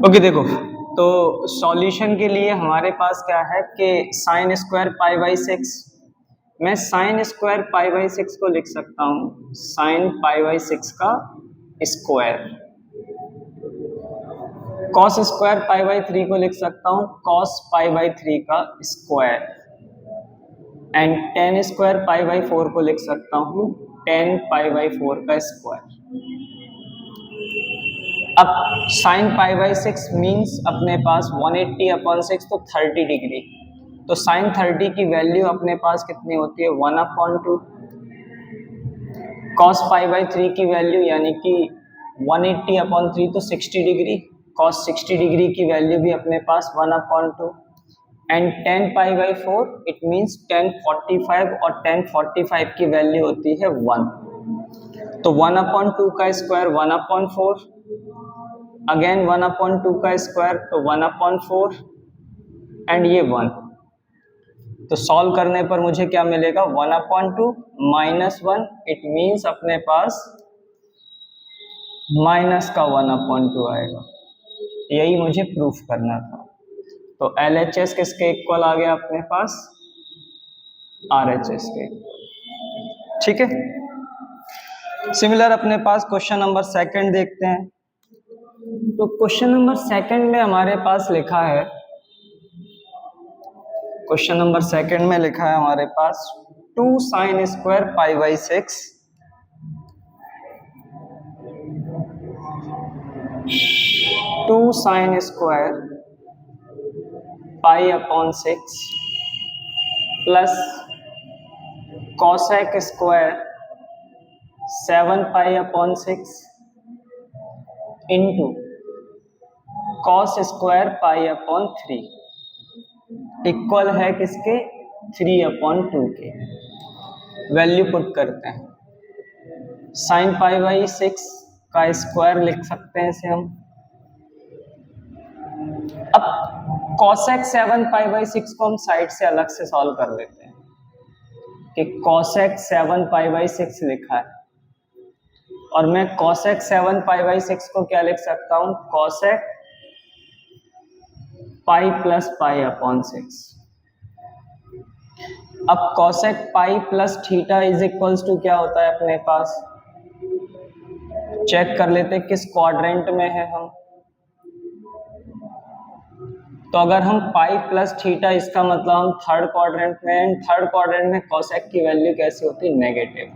Okay देखो, तो solution के लिए हमारे पास क्या है कि sine square pi by six, मैं sine square pi by six को लिख सकता हूँ साइन पाई बाई सिक्स का square, cos square pi by three को लिख सकता हूँ कॉस पाई बाई थ्री का square, and tan square pi by four को लिख सकता हूँ टेन पाई बाई फोर का स्क्वायर। अब sine pi by six means अपने पास 180 अपॉन सिक्स तो 30 डिग्री, तो साइन 30 की वैल्यू अपने पास कितनी होती है 1 upon to. Cos pi by three की वैल्यू यानी कि 180 अपॉन थ्री तो 60 डिग्री, कॉस 60 डिग्री की वैल्यू भी अपने पास 1 upon to, and 10 pi by four it means 1045 और 1045 की वैल्यू होती है 1, तो 1 अपॉन टू का square 1 upon four, again 1 upon two का स्क्वायर तो 1 अपॉन फोर, एंड ये 1, तो सॉल्व करने पर मुझे क्या मिलेगा 1 upon to minus 1, it means अपने पास माइनस का 1 अपॉन टू आएगा, यही मुझे प्रूफ करना था। तो LHS किसके इक्वल आ गया अपने पास RHS के, ठीक है। सिमिलर अपने पास क्वेश्चन नंबर सेकंड देखते हैं। तो क्वेश्चन नंबर सेकंड में हमारे पास लिखा है, क्वेश्चन नंबर सेकंड में लिखा है हमारे पास 2 sine square pi by six, 2 sine square pi upon six plus cosec square 7 pi upon six into cos square pi upon three equal है किसके 3 अपॉन टू के। वैल्यू पुट करते हैं, साइन पाई बाई सिक्स का square लिख सकते हैं इसे हम। अब कॉसेक 7 पाई बाई सिक्स को हम साइड से अलग से सॉल्व कर लेते हैं कि कॉसेक 7 पाई बाई सिक्स लिखा है, और मैं कॉसेक 7 पाई बाई सिक्स को क्या लिख सकता हूं cosec pi plus pi upon six. अब cosec pi plus theta is equals to क्या होता है अपने पास, चेक कर लेते हैं किस क्वाड्रेंट में है हम। तो अगर हम पाई प्लस थीटा, इसका मतलब हम थर्ड क्वाड्रेंट में हैं, थर्ड क्वाड्रेंट में कॉसेक की वैल्यू कैसी होती है नेगेटिव,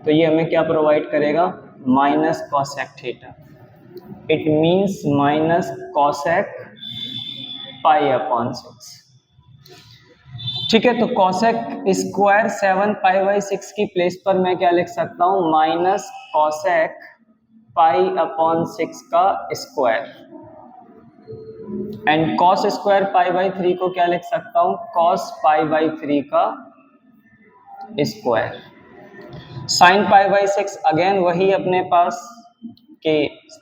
तो ये हमें क्या प्रोवाइड करेगा minus cosec theta, it means minus cosec pi upon six, ठीक है। तो cosec square 7 pi by six की प्लेस पर मैं क्या लिख सकता हूँ minus cosec pi upon six का square, and cos square pi by three को क्या लिख सकता हूँ कॉस पाई बाई थ्री का square. Sine pi by six again वही अपने पास कि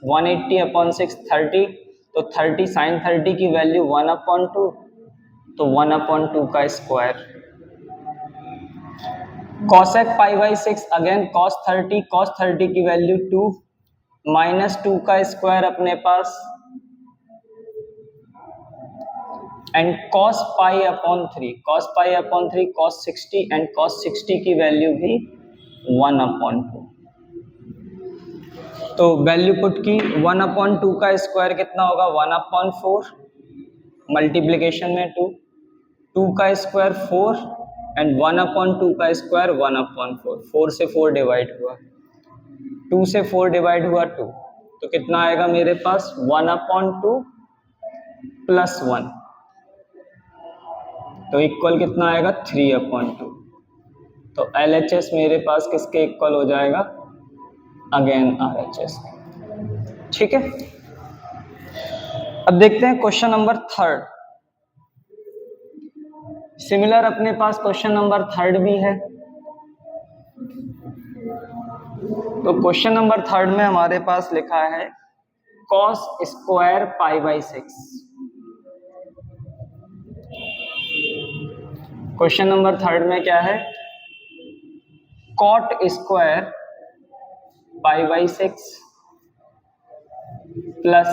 180 अपॉन सिक्स 30, तो 30 साइन 30 की वैल्यू 1 अपॉन टू, तो 1 अपॉन टू का square. Cosec pi by six again cos 30 की वैल्यू 2, माइनस 2 का स्क्वायर अपने पास, and cos pi upon three, cos pi upon three cos 60, and cos 60 की वैल्यू भी 1 अपॉन टू। तो वैल्यू पुट की 1 अपॉन टू का स्क्वायर कितना होगा 1 अपॉन फोर, मल्टीप्लीकेशन में 2, 2 का स्क्वायर 4, एंड 1 अपॉन टू का स्क्वायर 1 अपॉन फोर, 4 से 4 डिवाइड हुआ, 2 से 4 डिवाइड हुआ 2, तो कितना आएगा मेरे पास 1 अपॉन टू प्लस 1, तो इक्वल कितना आएगा 3 अपॉन टू। तो LHS मेरे पास किसके इक्वल हो जाएगा अगेन RHS, ठीक है। अब देखते हैं क्वेश्चन नंबर थर्ड। सिमिलर अपने पास क्वेश्चन नंबर थर्ड भी है। तो क्वेश्चन नंबर थर्ड में हमारे पास लिखा है cos square pi by six. Question number third में क्या है cot square pi by six plus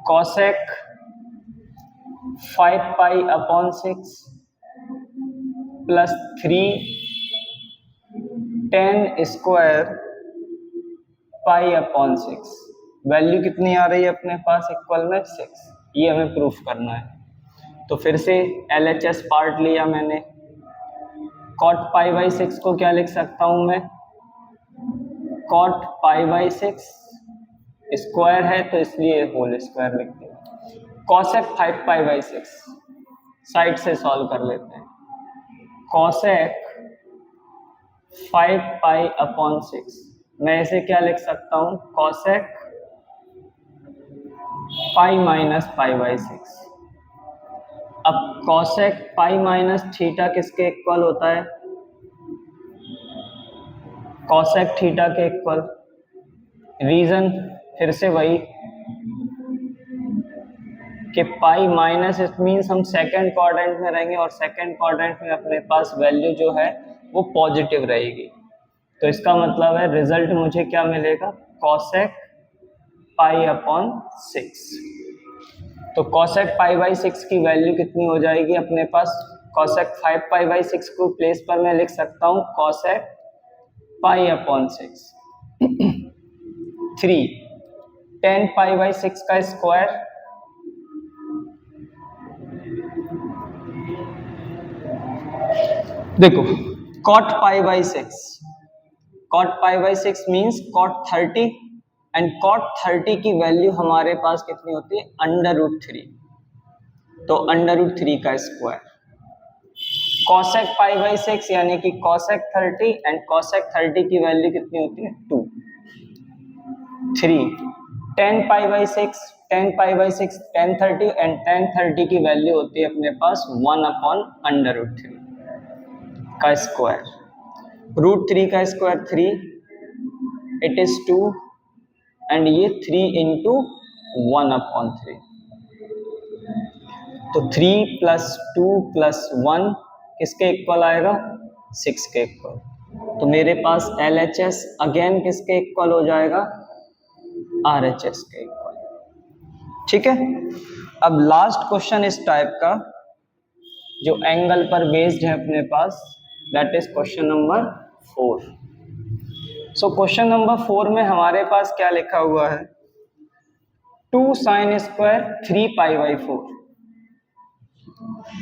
cosec 5 pi upon 6 plus 3 tan square pi upon 6। Value कितनी आ रही है अपने पास? इक्वल में 6। ये हमें प्रूफ करना है। तो फिर से LHS पार्ट लिया मैंने। कॉट पाई बाई 6 को क्या लिख सकता हूं मैं? कॉट पाई बाई 6 स्क्वायर है तो इसलिए होल स्क्वायर लिख दिया। कॉसेक 5 पाई बाई 6 साइड से सॉल्व कर लेते हैं। कॉसेक 5 पाई अपॉन 6, मैं इसे क्या लिख सकता हूं? Cosec pi minus pi by 6। अब कॉसेक पाई माइनस थीटा किसके इक्वल होता है? कॉसेक थीटा के इक्वल। रीजन फिर से वही कि पाई माइनस, इट मीन्स हम सेकंड क्वाड्रेंट में रहेंगे और सेकंड क्वाड्रेंट में अपने पास वैल्यू जो है वो पॉजिटिव रहेगी। तो इसका मतलब है रिजल्ट मुझे क्या मिलेगा? Cosec pi upon 6। तो कॉसेक पाई बाई 6 की वैल्यू कितनी हो जाएगी अपने पास? कॉसेक 5 पाई बाई 6 को प्लेस पर मैं लिख सकता हूँ cosec pi upon 6। 3 10 pi by 6 का स्क्वायर देखो, cot pi by 6, cot pi by 6 means cot 30 and cot 30 की वैल्यू हमारे पास कितनी होती है? √3। तो √3 का स्क्वायर। कॉसेक पाई बाई 6 यानी कि कॉसेक 30 एंड कॉसेक 30 की वैल्यू कितनी होती है? 2। 3 10 pi by 6, 10 pi by 6 10 30 and 10 30 की वैल्यू होती है अपने पास 1 अपॉन √3 का स्क्वायर। √3 का स्क्वायर 3, इट इज 2 एंड ये 3 इंटू 1 अपॉन 3। तो 3 प्लस 2 प्लस 1 किसके इक्वल आएगा? 6 के इक्वल। तो मेरे पास LHS अगेन किसके इक्वल हो जाएगा? RHS के इक्वल। ठीक है। अब लास्ट क्वेश्चन इस टाइप का जो एंगल पर बेस्ड है अपने पास, that is question number 4। So question number 4 में हमारे पास क्या लिखा हुआ है? 2 साइन स्क्वायर 3 पाई बाई 4,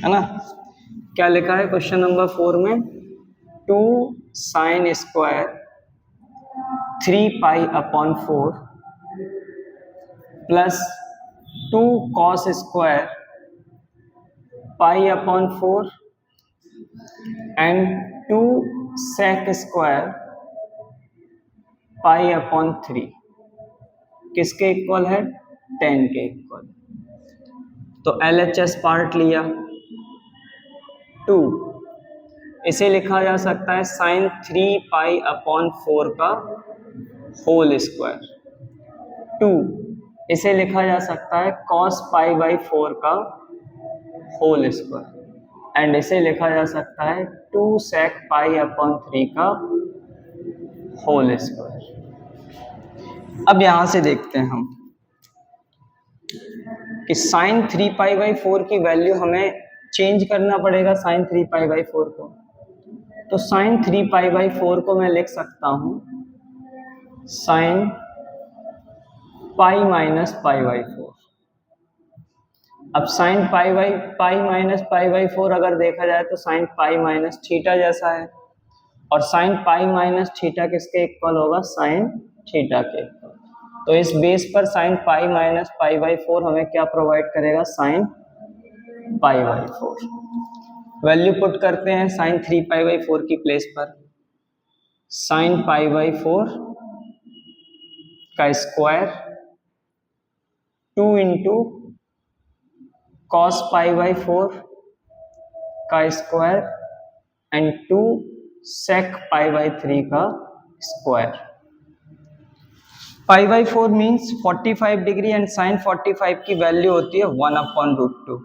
है ना? क्या लिखा है क्वेश्चन नंबर 4 में? 2 sine square 3 pi upon 4 plus 2 cos square pi upon 4 and 2 sec square pi upon 3 किसके इक्वल है? 10 के इक्वल। तो LHS पार्ट लिया 2, इसे लिखा जा सकता है साइन 3 पाई अपॉन 4 का होल स्क्वायर। 2 इसे लिखा जा सकता है कॉस पाई बाई 4 का होल स्क्वायर एंड इसे लिखा जा सकता है 2 सेक पाई अपॉन 3 का होल स्क्वायर। अब यहां से देखते हैं हम कि साइन 3 पाई बाई 4 की वैल्यू हमें चेंज करना पड़ेगा साइन 3 पाई बाई 4 को। तो साइन 3 पाई बाई 4 को मैं लिख सकता हूं sine pi minus pi by 4। अब sine pi minus pi by 4 अगर देखा जाए तो साइन पाई माइनस थीटा जैसा है, और साइन पाई माइनस थीटा किसके इक्वल होगा? साइन थीटा के इक्वल। तो इस बेस पर sine pi minus pi by 4 हमें क्या प्रोवाइड करेगा? Sign pi by 4। Value put करते हैं साइन 3 पाई बाई 4 की प्लेस पर। साइन पाई बाई 4 का square 2 into cos pi by 4 का square and 2 sec pi by 3 का square. Pi by 4 means 45 degree and sine 45 की वैल्यू होती है 1 अपॉन √2,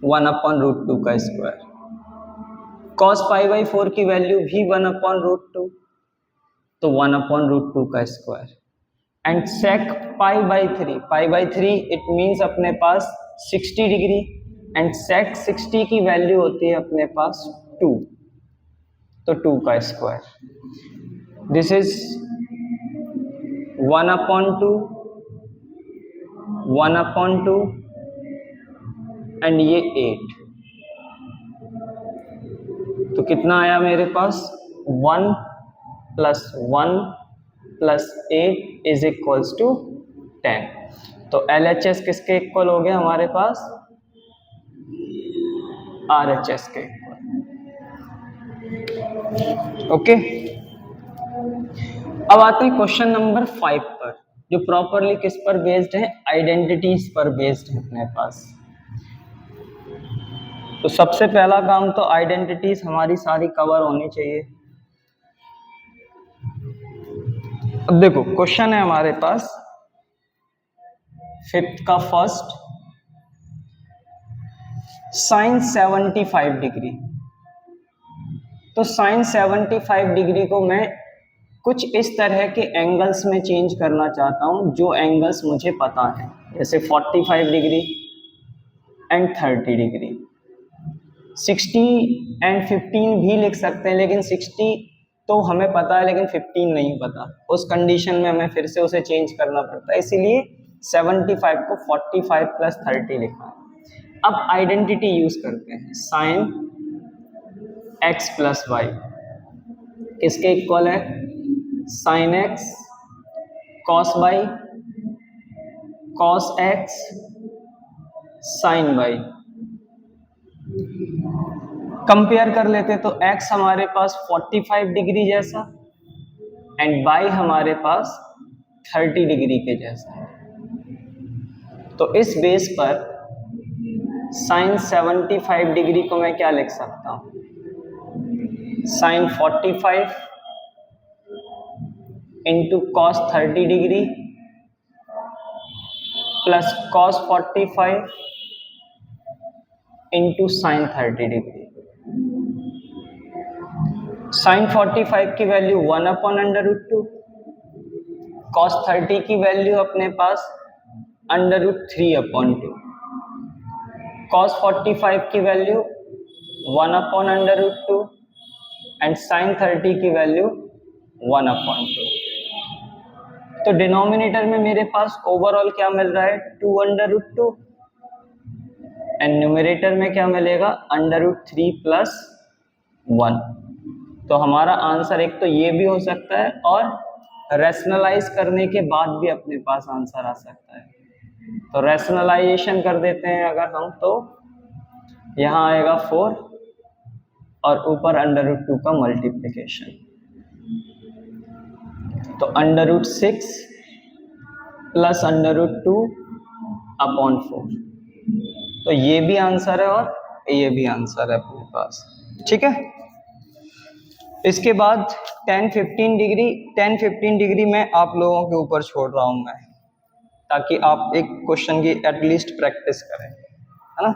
1 अपॉन √2 का स्क्वायर। कॉस पाई बाई 4 की वैल्यू भी 1 अपॉन √2, तो 1 अपॉन √2 का square. And sec pi by three it means अपने पास 60 डिग्री एंड sec 60 की वैल्यू होती है अपने पास 2, तो 2 का स्क्वायर। दिस इज 1/2 1/2 एंड ये 8, तो कितना आया मेरे पास 1 + 1 + 8 इज इक्वल्स टू 10। तो LHS किसके इक्वल हो गया हमारे पास, RHS के इक्वल। ओके, अब आते हैं क्वेश्चन नंबर 5 पर, जो प्रॉपरली किस पर बेस्ड है, आइडेंटिटीज पर बेस्ड है अपने पास। तो सबसे पहला काम तो आइडेंटिटीज हमारी सारी कवर होनी चाहिए। अब देखो क्वेश्चन है हमारे पास 5th का फर्स्ट, साइन 75 डिग्री। तो साइन 75 डिग्री को मैं कुछ इस तरह के एंगल्स में चेंज करना चाहता हूं जो एंगल्स मुझे पता है, जैसे 45 डिग्री एंड 30 डिग्री। 60 एंड 15 भी लिख सकते हैं, लेकिन 60 तो हमें पता है लेकिन 15 नहीं पता। उस कंडीशन में हमें फिर से उसे चेंज करना पड़ता है, इसीलिए 75 को 45 + 30 लिखा है। अब आइडेंटिटी यूज करते हैं, साइन x + y किसके इक्वल है, sine x cos y cos x sine y। Compare कर लेते तो x हमारे पास 45 डिग्री जैसा एंड y हमारे पास 30 डिग्री के जैसा है। तो इस बेस पर साइन 75 डिग्री को मैं क्या लिख सकता हूं, sine 45 into cos 30 degree plus cos 45 into sine 30 degree. Sine 45 की वैल्यू 1/√2, कॉस 30 की वैल्यू अपने पास √3/2, कॉस 45 की वैल्यू 1/√2 एंड साइन 30 की वैल्यू 1/2। तो डिनोमिनेटर में मेरे पास ओवरऑल क्या मिल रहा है, 2/√2 एंड न्यूमरेटर में क्या मिलेगा, √3 + 1। तो हमारा आंसर एक तो ये भी हो सकता है और रैशनलाइज करने के बाद भी अपने पास आंसर आ सकता है। तो रैशनलाइजेशन कर देते हैं अगर हम, तो यहाँ आएगा 4 और ऊपर √2 का मल्टीप्लिकेशन, तो √6 + √2/4। तो ये भी आंसर है और ये भी आंसर है अपने पास, ठीक है। इसके बाद 10-15 डिग्री में आप लोगों के ऊपर छोड़ रहा हूं मैं, ताकि आप एक क्वेश्चन की एटलीस्ट प्रैक्टिस करें, है ना।